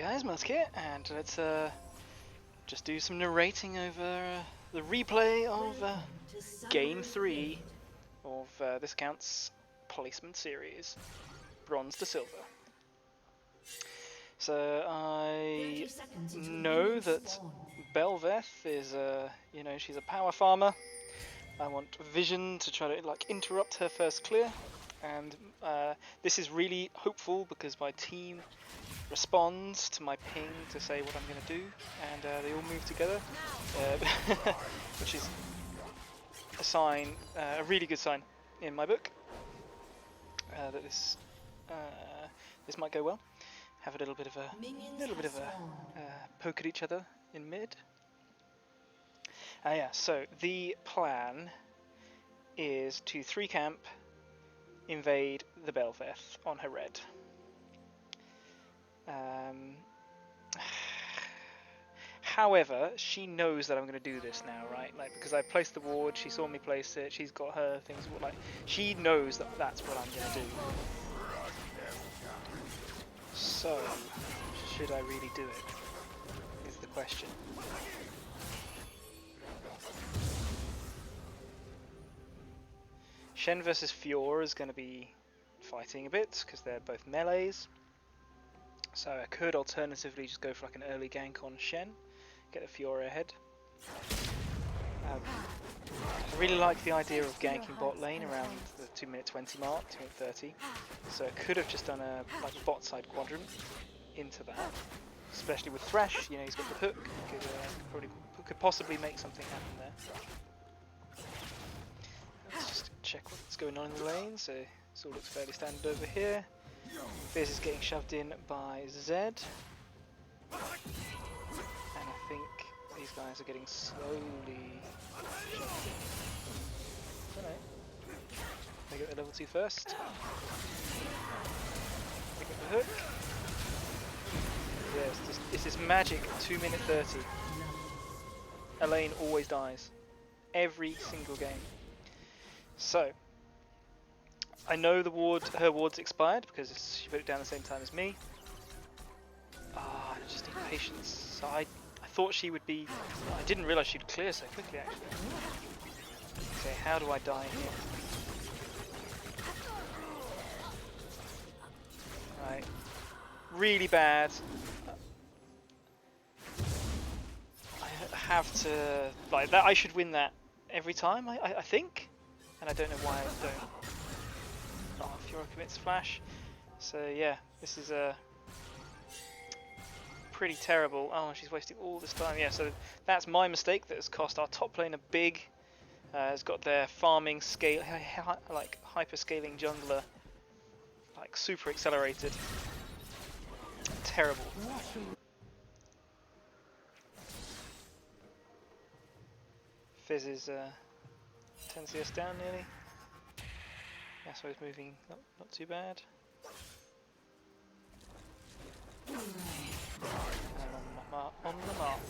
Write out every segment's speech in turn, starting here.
guys, Musket, and let's just do some narrating over the replay of Game 3 of this account's placement series, Bronze to Silver. So I know that bel'veth is she's a power farmer. I want Vision to try to interrupt her first clear, and this is really hopeful because my team responds to my ping to say what I'm going to do, and they all move together, which is a sign, a really good sign in my book, that this might go well. Have a little bit of a poke at each other in mid. So the plan is to 3 camp, invade the bel'veth on her red. However, she knows that I'm going to do this now, right? Because I placed the ward, she saw me place it, she's got her things, she knows that that's what I'm going to do. So, should I really do it, is the question. Shen versus Fiora is going to be fighting a bit, because they're both melees. So I could alternatively just go for an early gank on Shen, get the Fiora ahead. I really like the idea of ganking bot lane around the 2-minute 20 mark, 2-minute 30. So I could have just done a bot side quadrant into that, especially with Thresh. He's got the hook. Could possibly make something happen there. Let's just check what's going on in the lane. So this all looks fairly standard over here. Fizz is getting shoved in by Zed, and I think these guys are getting slowly shoved in. They get the level 2 first. Pick up the hook. Yes, this is magic 2-minute 30. Elaine always dies. Every single game. So, I know her ward's expired because she put it down at the same time as me. I just need patience. So I thought she would be... I didn't realise she'd clear so quickly actually. Okay, how do I die here? Right. Really bad. I have to... that I should win that every time, I think. And I don't know why I don't. Oh, Fiora commits flash. So yeah, this is pretty terrible. Oh, she's wasting all this time. Yeah, so that's my mistake that has cost our top laner big. Has got their farming scale, hyper scaling jungler, super accelerated. Terrible. Fizz is 10 CS down nearly. Yeah, so he's moving not too bad. And on the mark.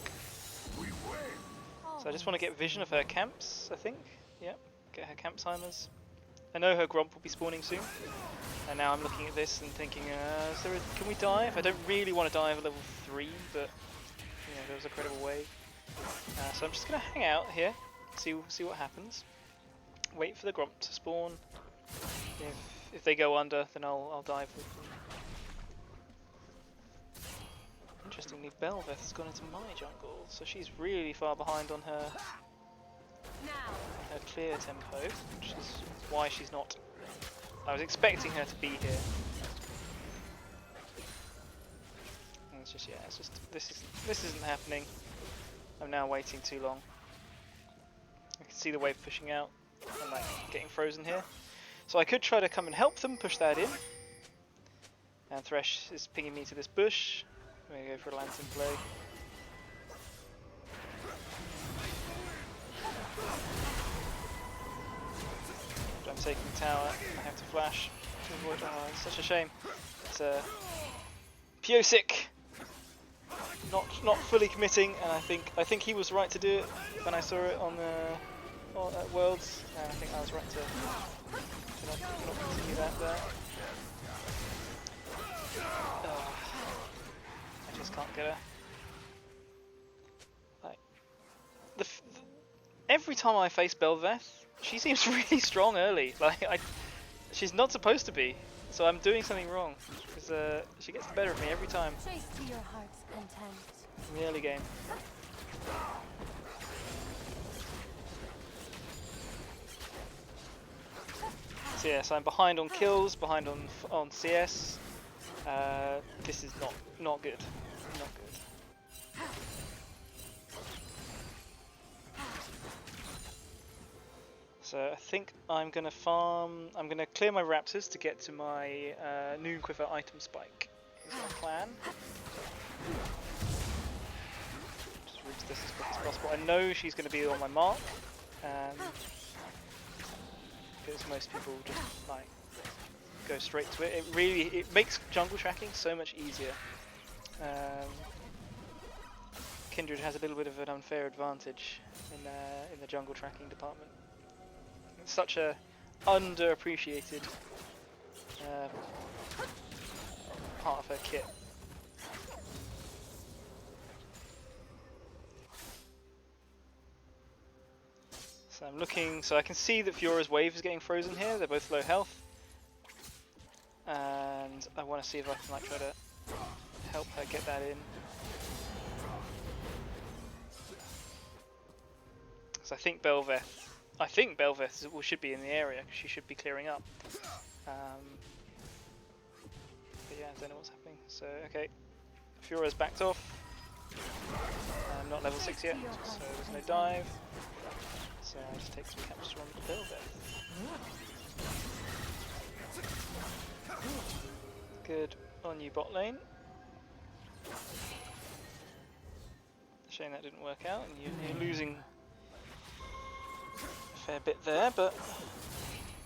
So I just want to get vision of her camps, I think. Yep, get her camp timers. I know her Gromp will be spawning soon. And now I'm looking at this and thinking, can we dive? I don't really want to dive at level 3, but there was a credible way. So I'm just going to hang out here, see what happens. Wait for the Gromp to spawn. If they go under, then I'll dive with them. Interestingly, bel'veth's gone into my jungle, so she's really far behind on her clear tempo, which is why she's not. I was expecting her to be here. And it's just this isn't happening. I'm now waiting too long. I can see the wave pushing out and getting frozen here. So I could try to come and help them push that in. And Thresh is pinging me to this bush. I'm going to go for a lantern play. I'm taking the tower. I have to flash to avoid. Oh, it's such a shame. It's Piosic not fully committing, and I think he was right to do it when I saw it on at Worlds, and I think I was right to not continue that there. at her. Like, every time I face bel'veth, she seems really strong early. Like, she's not supposed to be. So I'm doing something wrong. Because she gets the better of me every time. Chase to your heart's content. In the early game. So yes, I'm behind on kills, behind on CS. This is not good. Not good. So I think I'm gonna farm. I'm gonna clear my raptors to get to my Noon Quiver item spike. Is my plan. Just reach this as quick as possible. I know she's gonna be on my mark, because most people just like go straight to it. It makes jungle tracking so much easier. Kindred has a little bit of an unfair advantage in the jungle tracking department. It's such a underappreciated part of her kit. So I'm looking, so I can see that Fiora's wave is getting frozen here. They're both low health, and I want to see if I can like try to help her get that in. So I think bel'veth should be in the area because she should be clearing up. But yeah, I don't know what's happening. So okay, Fiora's backed off. I'm not level 6 yet, so there's no dive. So I just take some captures from bel'veth. Good on you, bot lane. Shame that didn't work out, and you're losing a fair bit there, but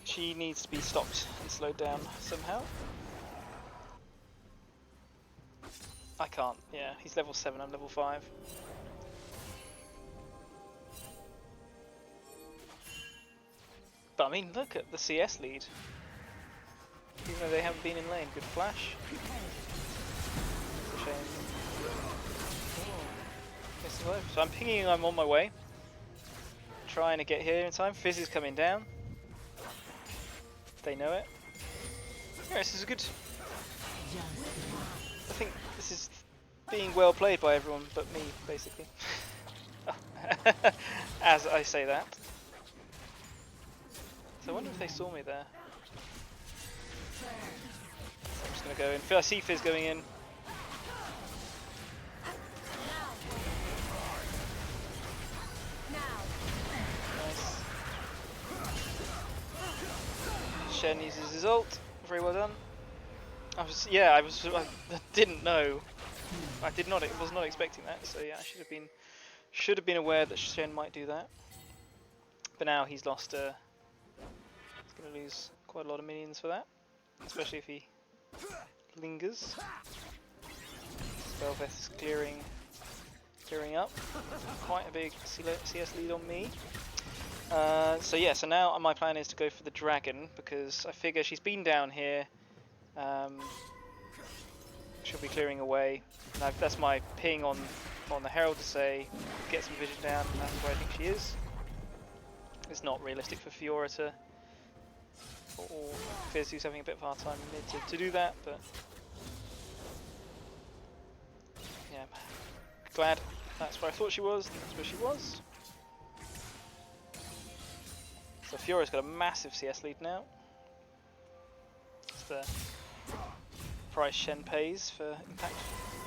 she needs to be stopped and slowed down somehow. I can't, yeah, he's level 7, I'm level 5. But I mean, look at the CS lead. Even though they haven't been in lane, good flash. It's a shame. Oh, so I'm pinging, I'm on my way. Trying to get here in time. Fizz is coming down. They know it. Yeah, this is a good... I think this is being well played by everyone but me, basically. As I say that. So I wonder if they saw me there. I'm just going to go in. I see Fizz going in. Nice. Shen uses his ult. Very well done. I didn't know. I was not expecting that. So yeah, I should have been aware that Shen might do that. But now he's lost. He's going to lose quite a lot of minions for that, especially if he lingers. bel'veth is clearing up. Quite a big CS lead on me. So yeah, so now my plan is to go for the dragon because I figure she's been down here. She'll be clearing away. And that's my ping on the herald to say get some vision down, and that's where I think she is. It's not realistic for Fiora to, or Fizz who's having a bit of a hard time in mid to do that, but yeah, glad that's where I thought she was, that's where she was. So Fiora's got a massive CS lead now. It's the price Shen pays for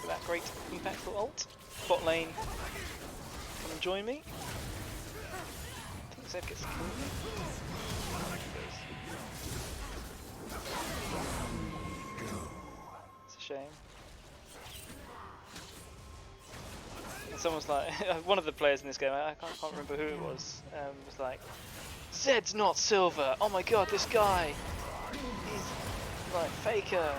that great impactful ult. Bot lane, come and join me. I think Zed gets a kill. It's a shame. And someone's like, one of the players in this game, I can't remember who it was like, Zed's not silver. Oh my god, this guy. He's like faker.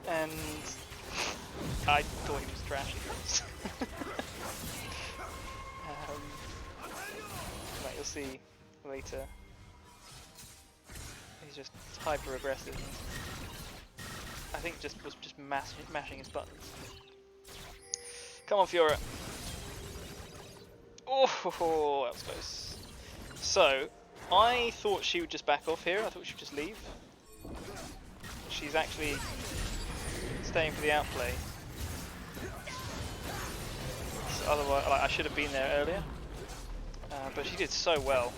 And I thought he was trashy. Like you'll see later. He's just hyper aggressive. I think just was just mashing his buttons. Come on, Fiora. Oh, that was close. So, I thought she would just back off here. I thought she would just leave. She's actually staying for the outplay. So otherwise, like, I should have been there earlier. But she did so well.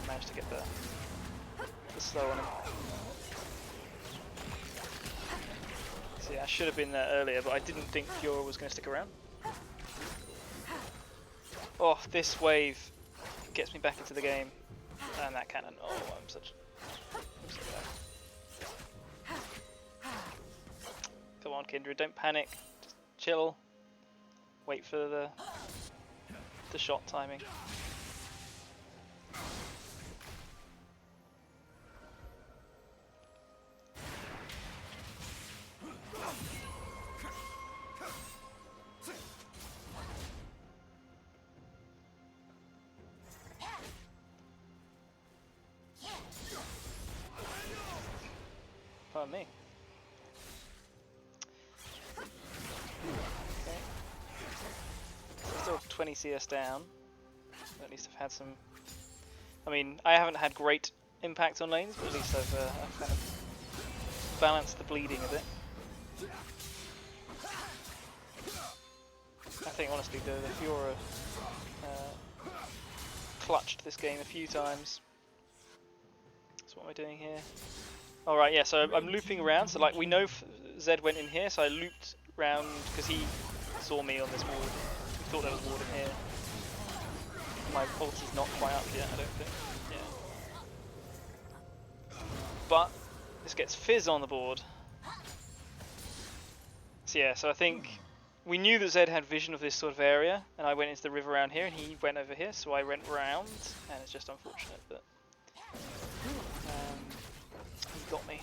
Managed to get the slow on him. So yeah, I should have been there earlier, but I didn't think Fiora was going to stick around. Oh, this wave gets me back into the game. And that cannon. Oh, I'm so bad. Come on, Kindred, don't panic. Just chill. Wait for the shot timing. Pardon me. Okay. Still 20 CS down. At least I've had some. I mean, I haven't had great impact on lanes, but at least I've kind of balanced the bleeding a bit. I think honestly the Fiora clutched this game a few times. So what am I doing here? Alright, yeah, so I'm looping around, so like we know Zed went in here, so I looped around because he saw me on this ward. He thought there was ward in here. My ulti's not quite up yet, I don't think. Yeah. But this gets Fizz on the board. So yeah, so I think we knew that Zed had vision of this sort of area, and I went into the river around here, and he went over here, so I went round, and it's just unfortunate that he got me.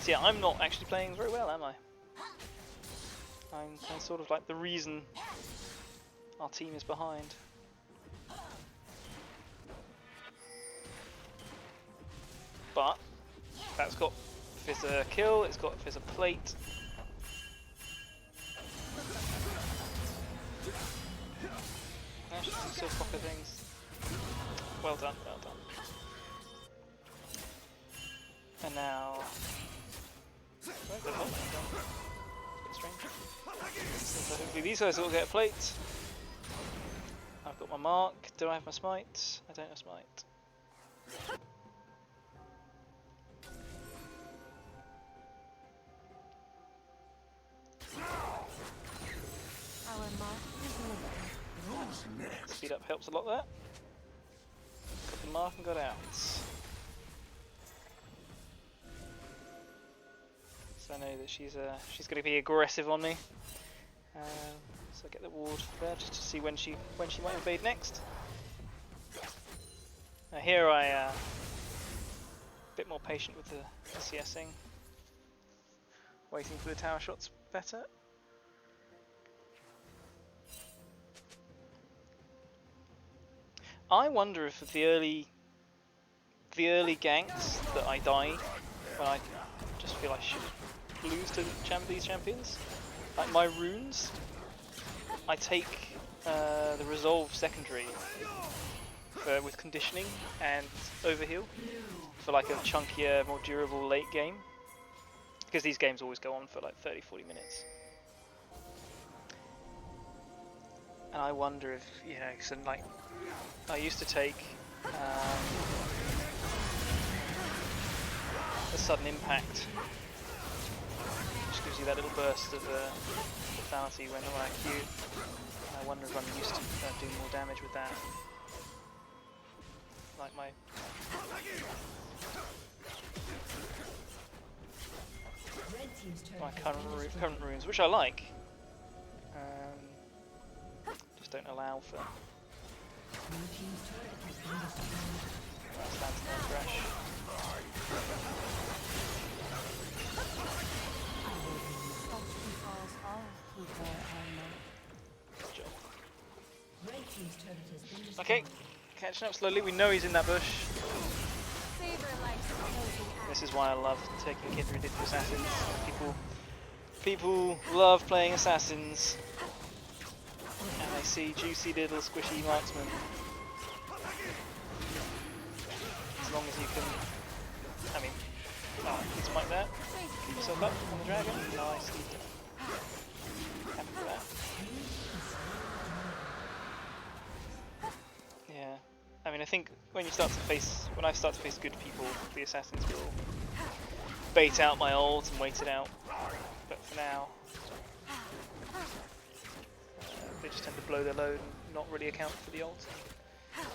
So yeah, I'm not actually playing very well, am I? I'm sort of like the reason our team is behind. But that's got Fizz a kill, it's got Fizz a plate. That's just still proper things. Well done, well done. And now where's the bot lane gone? It's a bit strange. So hopefully these guys will get a plate. I've got my mark. Do I have my smite? I don't have smite. Our mark is limited. Speed up helps a lot there. Got the mark and got out. So I know that she's going to be aggressive on me. So I get the ward there just to see when she might invade next. Now here I a bit more patient with the CSing, waiting for the tower shots better. I wonder if the early ganks that I die when I just feel I should lose to these champions, like my runes, I take the resolve secondary with conditioning and overheal for like a chunkier, more durable late game, because these games always go on for like 30-40 minutes. And I wonder if, you know, so like I used to take a sudden impact, which gives you that little burst of lethality when on IQ. And I wonder if I'm used to doing more damage with that. Like my current runes, which I like, just don't allow for that stands no crash. Good job. Okay, catching up slowly. We know he's in that bush. this is why I love taking Kindred into Assassins. People love playing Assassins, and they see juicy little squishy marksmen. As long as you can, I mean, it's like that. Keep yourself up on the dragon. Nice. Happy with that. Yeah. I mean, I think when I start to face good people, the assassins will bait out my ult and wait it out. But for now, they just tend to blow their load and not really account for the ult. And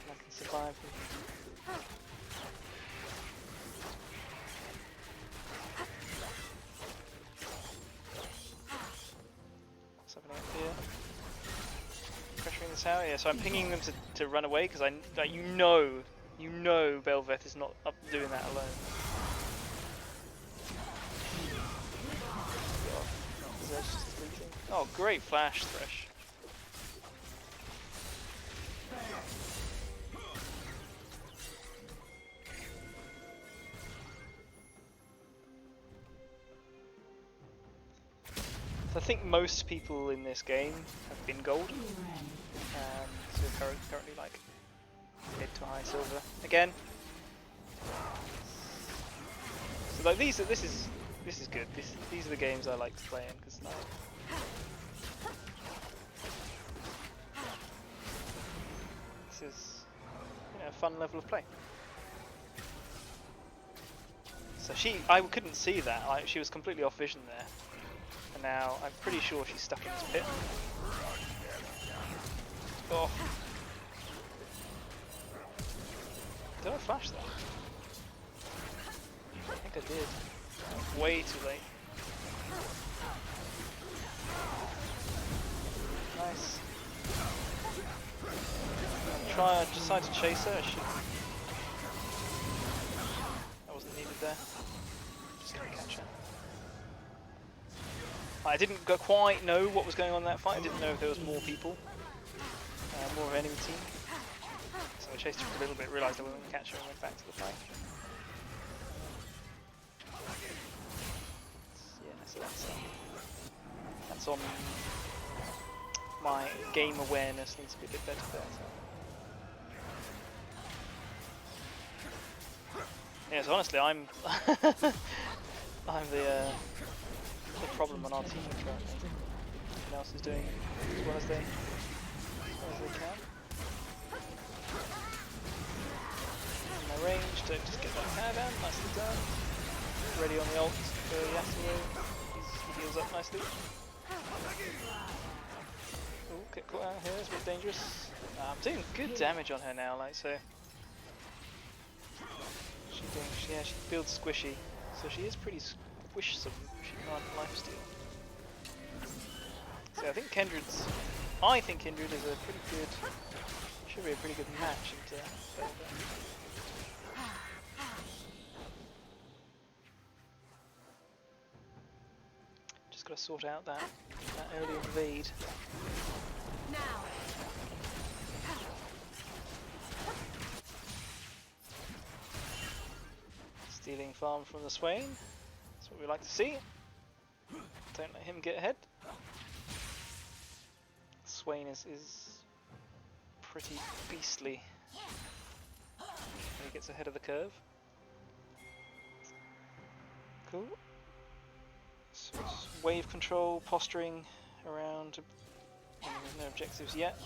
I can survive with what's happening up here? Pressuring the tower, yeah. So I'm pinging them to run away because you know, bel'veth is not up doing that alone. Oh, great flash, Thresh. So I think most people in this game have been gold. So currently like mid to high silver again. So like this is good. These are the games I like to play in because like this is a fun level of play. So I couldn't see that. Like she was completely off vision there, and now I'm pretty sure she's stuck in this pit. Oh. Did I flash that? I think I did. Way too late. Nice. I decided to chase her. That wasn't needed there. Just gonna catch her. I didn't quite know what was going on in that fight. I didn't know if there was more people. More of an enemy team. So I chased her for a little bit, realised I wouldn't catch her and went back to the fight. Yeah, so that's on my game awareness needs to be a bit better there. So. Yes, honestly, I'm I'm the problem on our team currently. Everyone else is doing as well as they can. In my range to just get that tower down, nicely done. Ready on the ult for Yasuo. He heals up nicely. Oh, get caught out here, it's a bit dangerous. I'm doing good damage on her now, like so. She builds squishy, so she is pretty squishsome. She can't lifesteal. So I think Kindred is a pretty good, should be a pretty good match into bel'veth. Just gotta sort out that early invade. Now. Stealing farm from the Swain. That's what we like to see. Don't let him get ahead. Swain is pretty beastly when he gets ahead of the curve. Cool. So it's wave control, posturing around. There's no objectives yet.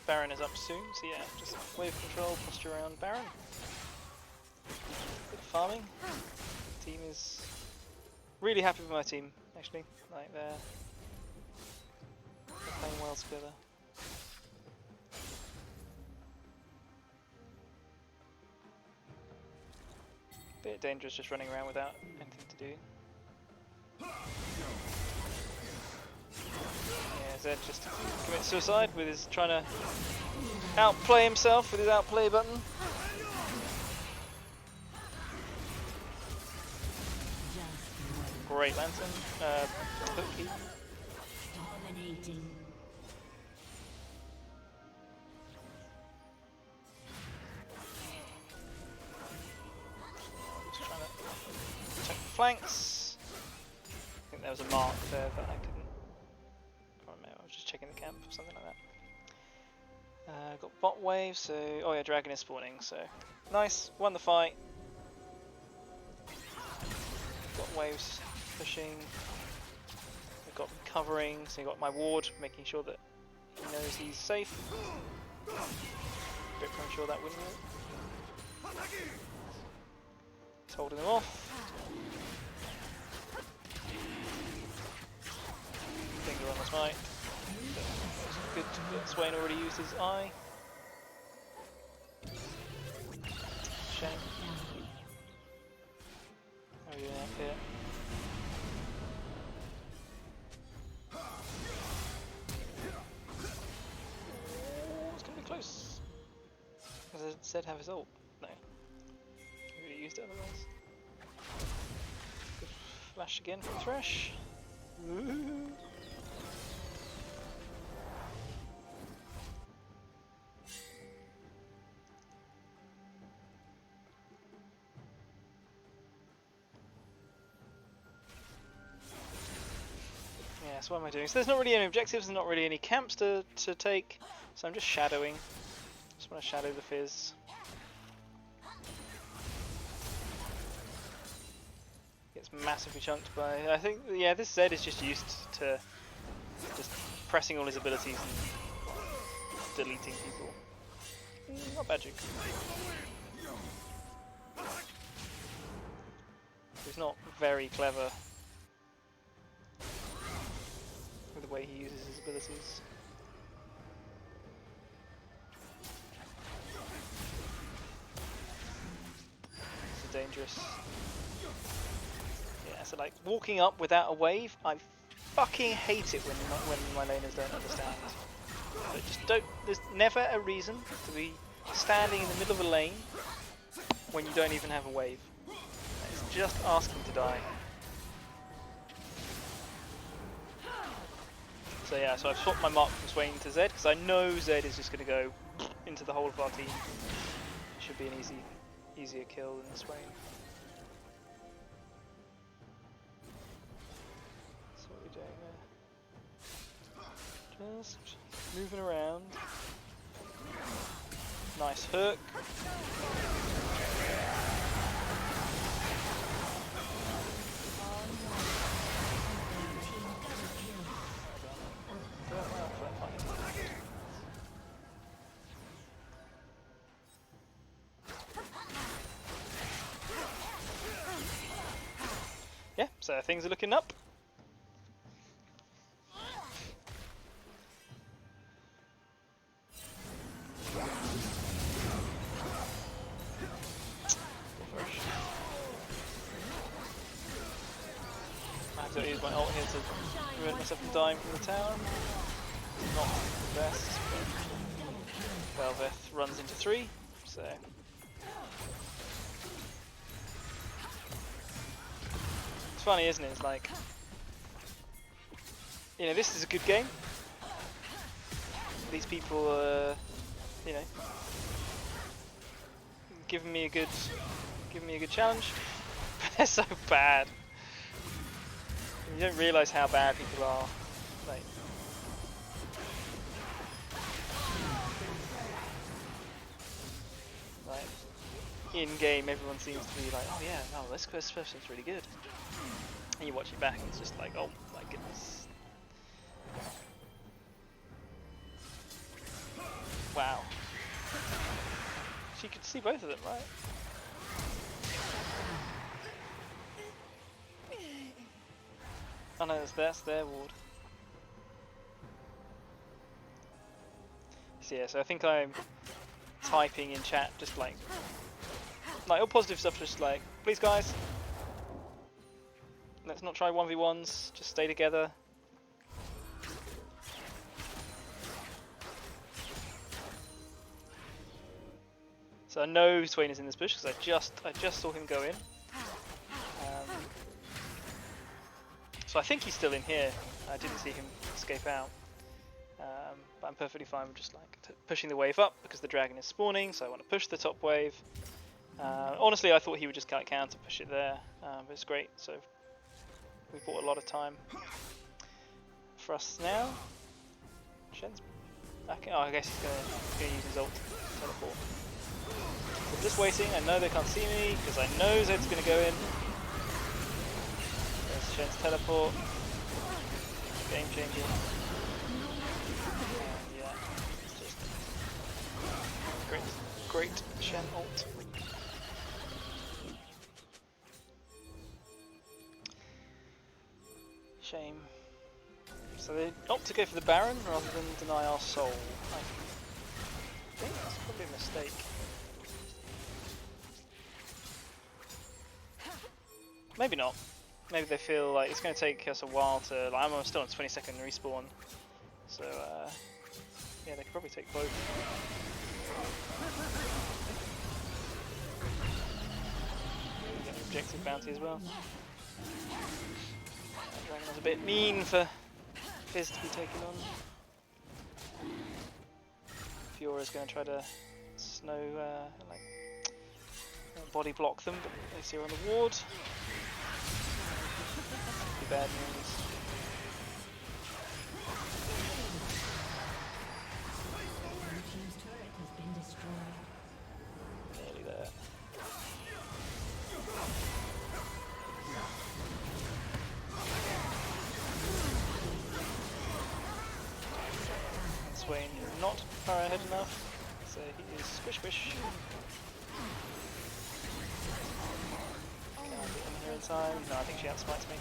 Baron is up soon, so yeah, just wave control, posture around Baron. Bit of farming. The team is really happy with my team, actually. Like they're playing well together. Bit dangerous just running around without anything to do. Yeah, Zed just commits suicide with his trying to outplay himself with his outplay button. Great lantern, hooky. Dominating. flanks. I think there was a mark there that I didn't. Can't remember. I was just checking the camp or something like that. Got bot wave, so oh yeah, dragon is spawning. So nice, won the fight. Got waves pushing. I've got them covering, so you got my ward making sure that he knows he's safe. Bit premature that windmill. He's holding them off. Finger on the smite. Good that Swain already used his eye. Shame. How are you doing up here? It's gonna be close. Does Zed have his ult? No. He would have used it otherwise. Good flash again from Thresh. Woo. Yeah, so what am I doing? So there's not really any objectives, there's not really any camps to take, so I'm just shadowing. Just want to shadow the Fizz. Gets massively chunked by... I think, yeah, this Zed is just used to just pressing all his abilities and deleting people. Not bad juke. He's not very clever with the way he uses his abilities. It's dangerous. Yeah, so like walking up without a wave, I fucking hate it when my laners don't understand. But just don't. There's never a reason to be standing in the middle of a lane when you don't even have a wave. It's just asking to die. So yeah, so I've swapped my mark from Swain to Zed because I know Zed is just going to go into the whole of our team. Should be an easier kill than Swain. That's what we're doing there. Just moving around. Nice hook. Yeah, so things are looking up. I have to use my ult here to prevent myself from dying from the tower. Not the best, but bel'veth runs into 3, so... It's funny, isn't it? It's like, you know, this is a good game. These people are, you know, giving me a good challenge, but they're so bad. You don't realise how bad people are. Like in game, everyone seems to be like, oh yeah, no, this person's really good. And you watch it back and it's just like, oh my goodness. Wow. She could see both of them, right? Oh no, that's their ward. So yeah, so I think I'm typing in chat just like all positive stuff, just like, please guys, let's not try 1v1s, just stay together. So I know Swain is in this bush because I just saw him go in. So I think he's still in here. I didn't see him escape out. But I'm perfectly fine with just like pushing the wave up because the dragon is spawning, so I want to push the top wave. Honestly, I thought he would just counter push it there, but it's great. So we bought a lot of time for us now. Shen's back. Oh, I guess he's gonna use his ult to teleport. So I'm just waiting. I know they can't see me because I know Zed's gonna go in. There's Shen's teleport. Game changer. And yeah, it's just great Shen ult. Shame. So they opt to go for the Baron rather than deny our soul. I think that's probably a mistake. Maybe not. Maybe they feel like it's going to take us a while to. Like, I'm still on 20-second respawn, so yeah, they could probably take both. Get an objective bounty as well. That dragon was a bit mean for Fizz to be taken on. Fiora's going to try to snow, body block them, but they see her on the ward. Bad news. Nearly there. Swain not far ahead enough, so he is squish squish. Can I get in here in time? No, I think she outsmarts me.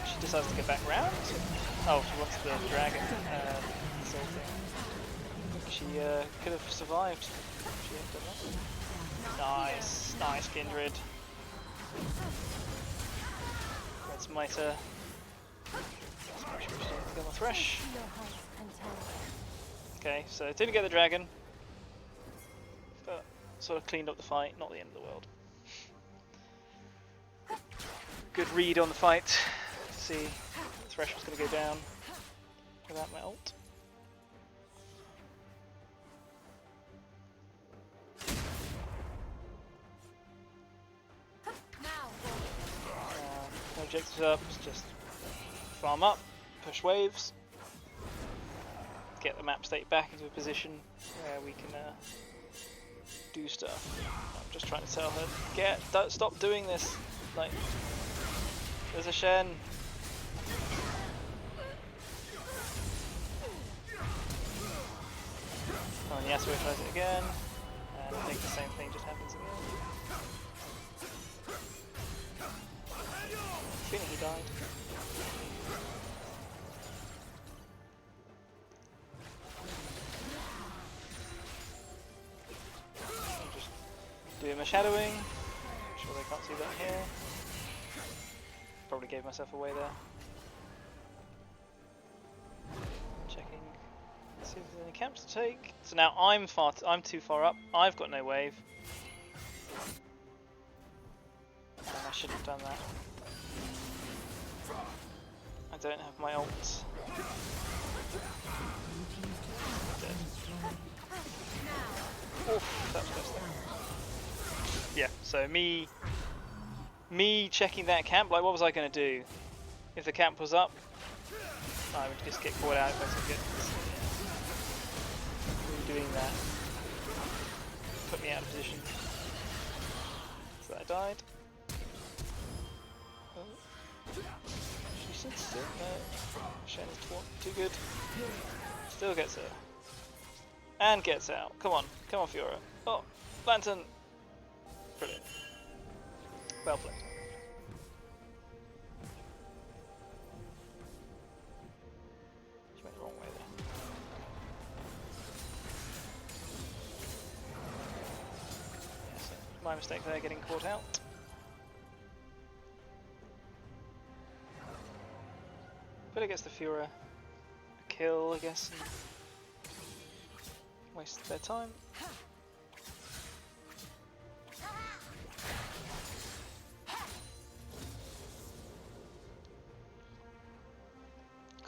She decides to get back round. Oh, she wants the dragon soul thing. She could have survived. She done that. Nice Kindred. Red Smiter. Kill the Thresh. Okay, so didn't get the dragon, but sort of cleaned up the fight. Not the end of the world. Good read on the fight. See, the Thresh was going to go down without my ult. No objectives up, it's just farm up, push waves, get the map state back into a position where we can do stuff. I'm just trying to tell her, don't stop doing this. Like, there's a Shen. Oh, and Yasuo tries it again, and I think the same thing just happens again. I think he died. I'm just doing my shadowing. Make sure they can't see that here. Probably gave myself away there. Checking. Let's see if there's any camps to take. So now I'm too far up. I've got no wave. And I shouldn't have done that. I don't have my ult. Dead. Oof, that was close there. Yeah, so me checking that camp, like what was I going to do? If the camp was up, I would just get caught out if I could get doing that. Put me out of position. So I died. Oh. She sits still. No. Shen's too good. Still gets her. And gets out. Come on, Fiora. Oh, Lantern. Brilliant. Well played. She went the wrong way there. Yeah, so my mistake there, getting caught out. But it gets the Fiora a kill, I guess, and waste their time.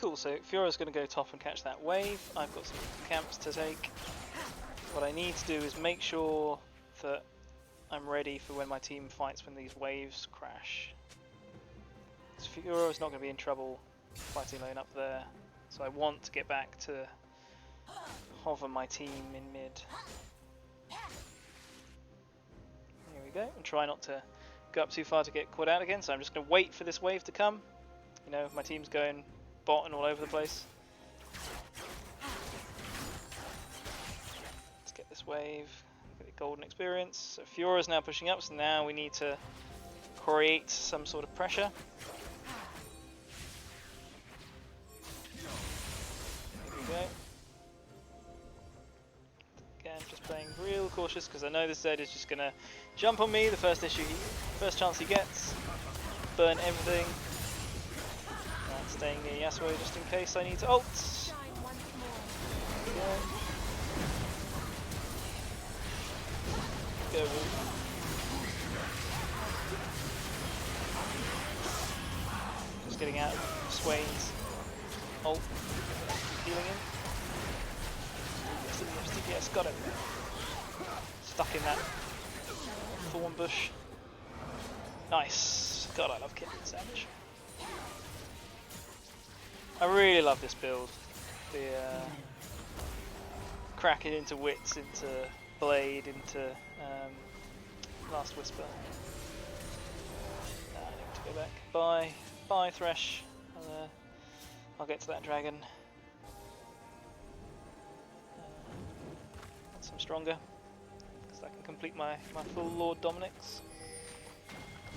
Cool, Also, Fiora's going to go top and catch that wave. I've got some camps to take. What I need to do is make sure that I'm ready for when my team fights when these waves crash. So Fiora's not going to be in trouble fighting lane up there. So I want to get back to hover my team in mid. Here we go. And try not to go up too far to get caught out again. So I'm just going to wait for this wave to come. You know, my team's going bot and all over the place. Let's get this wave, get the golden experience. So Fiora's now pushing up, so now we need to create some sort of pressure. Here we go. Again, just playing real cautious because I know this Zed is just gonna jump on me the first chance he gets, burn everything. Staying near Yasuo just in case I need to ult. Go. Just getting out of Swain's ult. Healing him. Yes, got it. Stuck in that thorn bush. Nice. God, I love Kitten Savage. I really love this build. The cracking into Wits, into Blade, into Last Whisper. I need to go back. Bye Thresh. I'll get to that dragon. Once I'm stronger, because I can complete my full Lord Dominic's.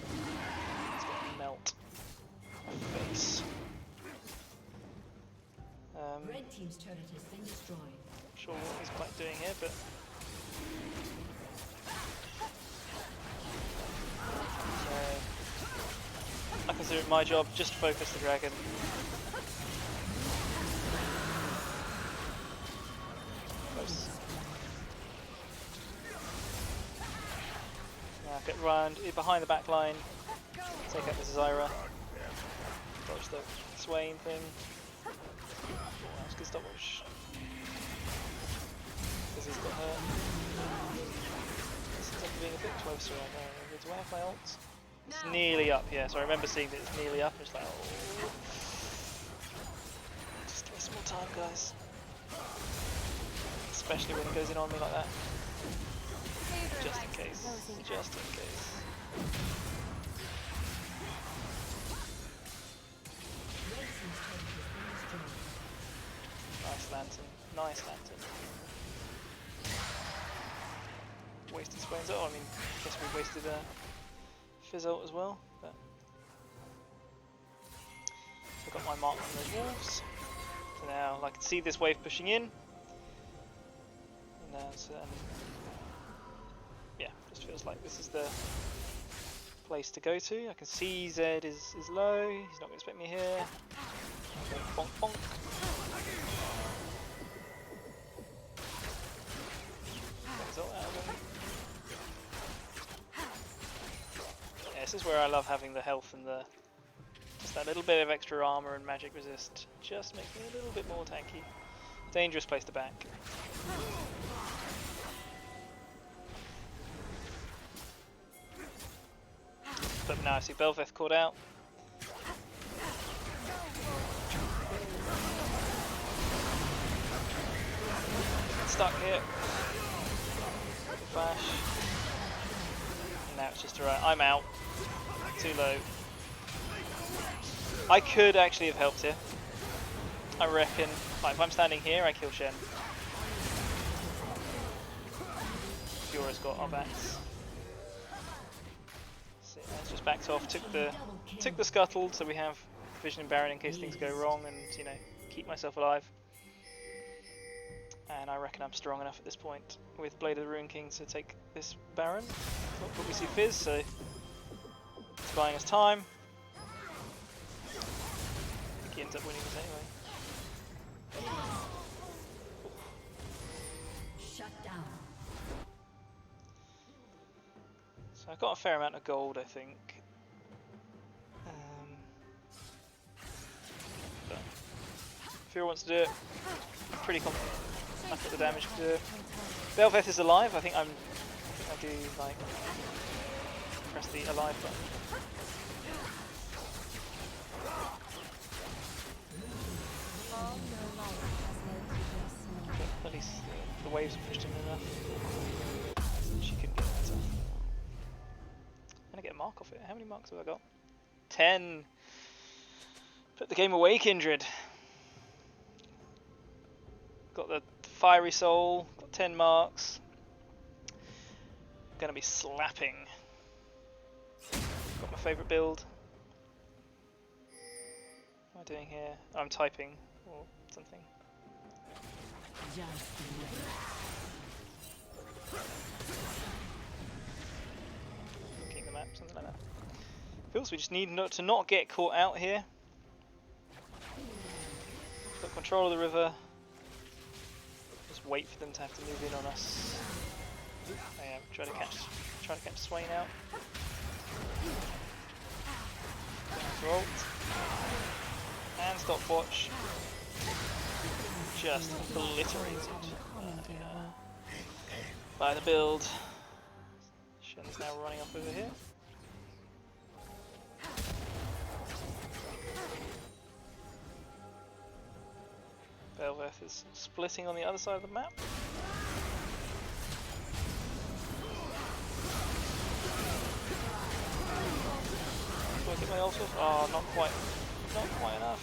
Let's get a melt. Face. Red team's turret has been destroyed. Not sure what he's quite doing here, but I consider it my job just to focus the dragon. Close. Now get round behind the back line, take out the Zyra, dodge the Swain thing. That's good stopwatch. Because he's got her. This is like being a bit closer right now. Do I have my ult? It's nearly up, yeah. So I remember seeing that it's nearly up. It's like, oh. Just give me some more time, guys. Especially when it goes in on me like that. Just in case. Just in case. Nice lantern. Nice lantern. Wasted Swain's ult. I mean, I guess we wasted Fizz ult as well. But so I got my mark on those wolves. So now I can see this wave pushing in. And yeah, just feels like this is the place to go to. I can see Zed is low. He's not going to expect me here. Bonk bonk. Yeah, this is where I love having the health and just that little bit of extra armor and magic resist. Just makes me a little bit more tanky. Dangerous place to back. But now I see bel'veth caught out. Stuck here. Flash. And now it's just alright. I'm out. Too low. I could actually have helped here. I reckon. Like, if I'm standing here, I kill Shen. Fiora's got our backs. So yeah, it's just backed off. Took the scuttle, so we have Vision and Baron in case things go wrong, and you know, keep myself alive. And I reckon I'm strong enough at this point with Blade of the Ruin King to take this Baron. But we see Fizz, so it's buying us time. I think he ends up winning this anyway. Shut down. So I've got a fair amount of gold, I think. But Fear wants to do it. Pretty confident. I've got the damage to do it. bel'veth is alive. I think I do like press the alive button. But at least the waves are pushed in enough. She can get better. I'm gonna get a mark off it. How many marks have I got? 10. Put the game away, Kindred. Got the fiery soul. Got 10 marks. Gonna be slapping. Got my favourite build. What am I doing here? Oh, I'm typing or something. Looking at the map, something like that. Feels we just need to not get caught out here. Got control of the river. Just wait for them to have to move in on us. I am trying to catch Swain out. Ult. And stopwatch. Just obliterated by the build. Shen's now running up over here. bel'veth is splitting on the other side of the map. Do I get my ult off? Oh, not quite enough.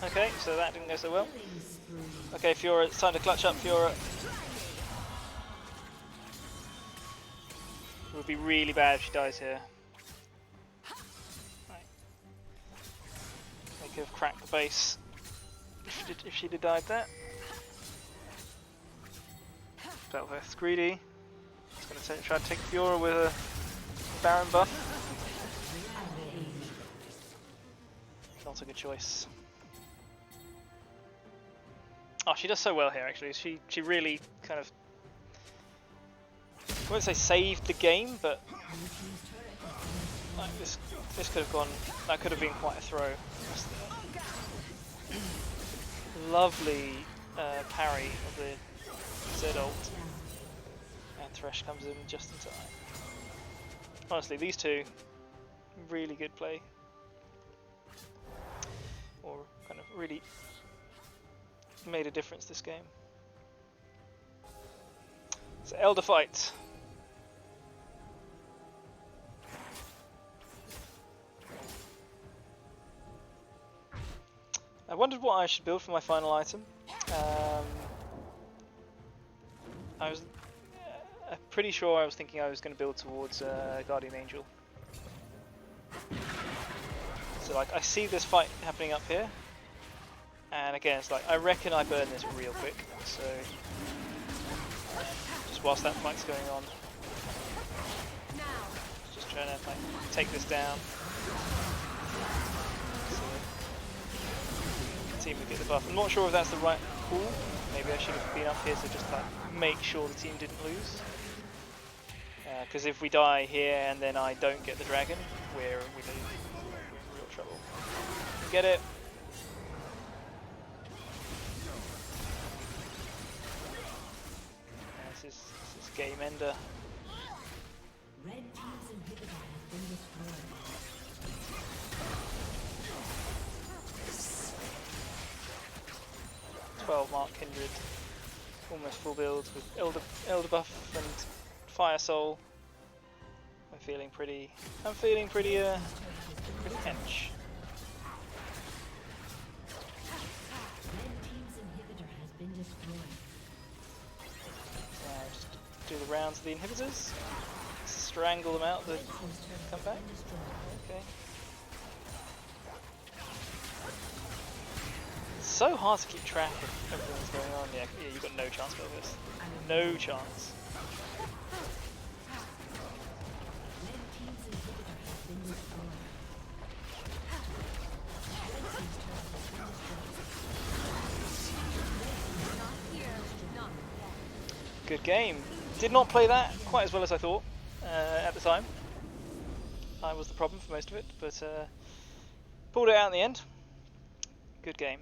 Okay, so that didn't go so well. Okay, Fiora, it's time to clutch up, Fiora. It would be really bad if she dies here. Right. They could have cracked the base if she'd have died there. bel'veth's greedy. It's going to try to take Fiora with a Baron buff. Not a good choice. Oh, she does so well here actually. She really kind of, I won't say saved the game, but like this could have gone. That could have been quite a throw. Lovely parry of the Z ult, and Thresh comes in just in time. Honestly, these two really good play, or kind of really made a difference this game. It's an Elder fight. I wondered what I should build for my final item. I was pretty sure I was thinking I was going to build towards Guardian Angel. So like I see this fight happening up here. And again, it's like, I reckon I burn this real quick, so just whilst that fight's going on, just trying to like take this down, so the team would get the buff. I'm not sure if that's the right call. Maybe I should have been up here to just like make sure the team didn't lose. Because if we die here and then I don't get the dragon, we lose. We're in real trouble. Get it. This is game ender. Red team's inhibitor has been destroyed. 12 mark Kindred, almost full build with Elder buff and Fire Soul. I'm feeling pretty hench. Red team's inhibitor has been destroyed. Just do the rounds of the inhibitors, strangle them out, then come back. Okay. It's so hard to keep track of everything that's going on. Yeah, you've got no chance with this. No chance. Red team's inhibitor has been destroyed. Good game. Did not play that quite as well as I thought at the time. I was the problem for most of it, but pulled it out in the end. Good game.